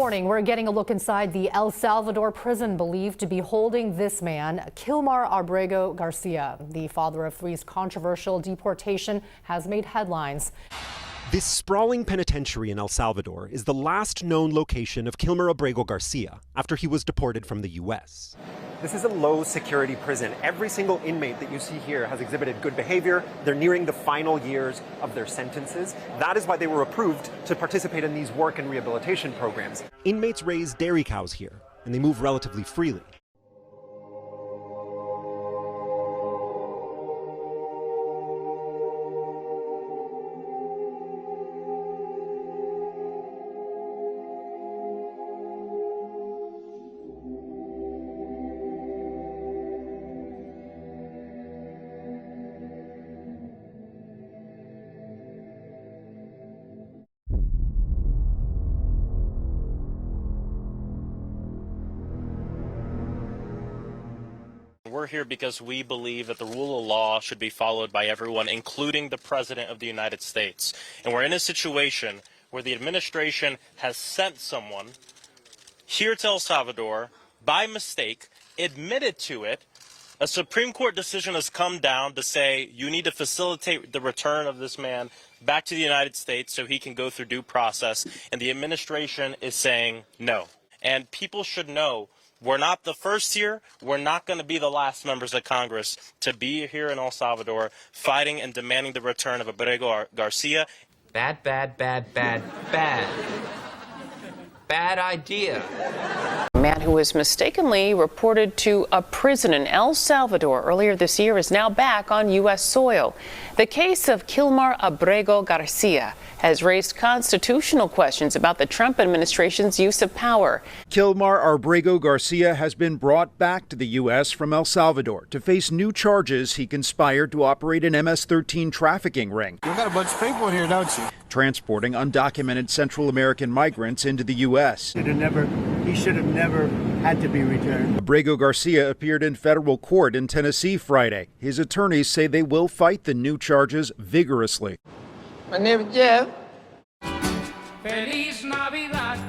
morning, we're getting a look inside the El Salvador prison believed to be holding this man, Kilmar Abrego Garcia. The father of three's controversial deportation has made headlines. This sprawling penitentiary in El Salvador is the last known location of Kilmar Abrego Garcia after he was deported from the U.S. This is a low-security prison. Every single inmate that you see here has exhibited good behavior. They're nearing the final years of their sentences. That is why they were approved to participate in these work and rehabilitation programs. Inmates raise dairy cows here, and they move relatively freely. We're here because we believe that the rule of law should be followed by everyone, including the President of the United States. And we're in a situation where the administration has sent someone here to El Salvador by mistake, admitted to it. A Supreme Court decision has come down to say you need to facilitate the return of this man back to the United States so he can go through due process. And the administration is saying no. And people should know we're not the first here. We're not going to be the last members of Congress to be here in El Salvador fighting and demanding the return of Abrego Garcia. Bad, bad, bad, bad, bad. Bad idea. A man who was mistakenly reported to a prison in El Salvador earlier this year is now back on U.S. soil. The case of Kilmar Abrego Garcia has raised constitutional questions about the Trump administration's use of power. Kilmar Abrego Garcia has been brought back to the U.S. from El Salvador to face new charges he conspired to operate an MS-13 trafficking ring. You got a bunch of people in here, don't you? Transporting undocumented Central American migrants into the U.S. He should have never had to be returned. Abrego Garcia appeared in federal court in Tennessee Friday. His attorneys say they will fight the new charges vigorously. My name is Jeff. Feliz Navidad.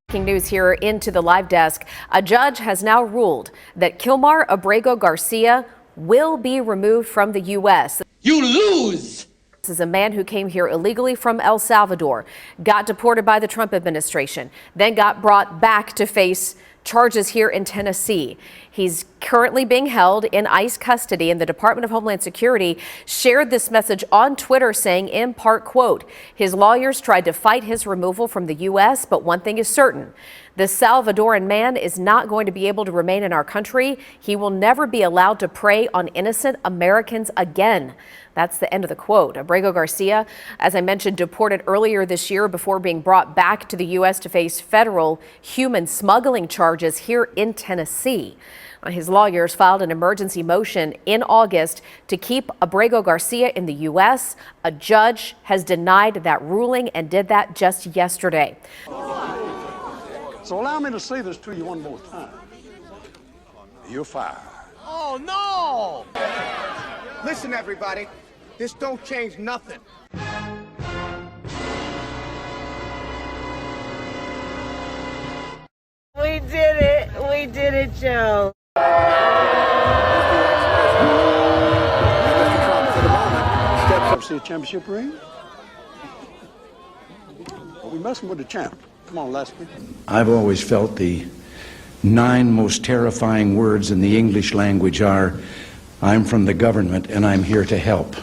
Breaking news here into the live desk. A judge has now ruled that Kilmar Abrego Garcia will be removed from the U.S. You lose! This is a man who came here illegally from El Salvador, got deported by the Trump administration, then got brought back to face charges here in Tennessee. He's currently being held in ICE custody, and the Department of Homeland Security shared this message on Twitter saying, in part, quote, his lawyers tried to fight his removal from the U.S., but one thing is certain. This Salvadoran man is not going to be able to remain in our country. He will never be allowed to prey on innocent Americans again. That's the end of the quote. Abrego Garcia, as I mentioned, deported earlier this year before being brought back to the U.S. to face federal human smuggling charges here in Tennessee. His lawyers filed an emergency motion in August to keep Abrego Garcia in the U.S. A judge has denied that ruling and did that just yesterday. So allow me to say this to you one more time. You're fired. Oh, no! Listen, everybody, this don't change nothing. We did it, Joe. Steps up, see a championship ring? Well, we messing with the champ. Come on, Leslie. I've always felt the 9 most terrifying words in the English language are, I'm from the government and I'm here to help.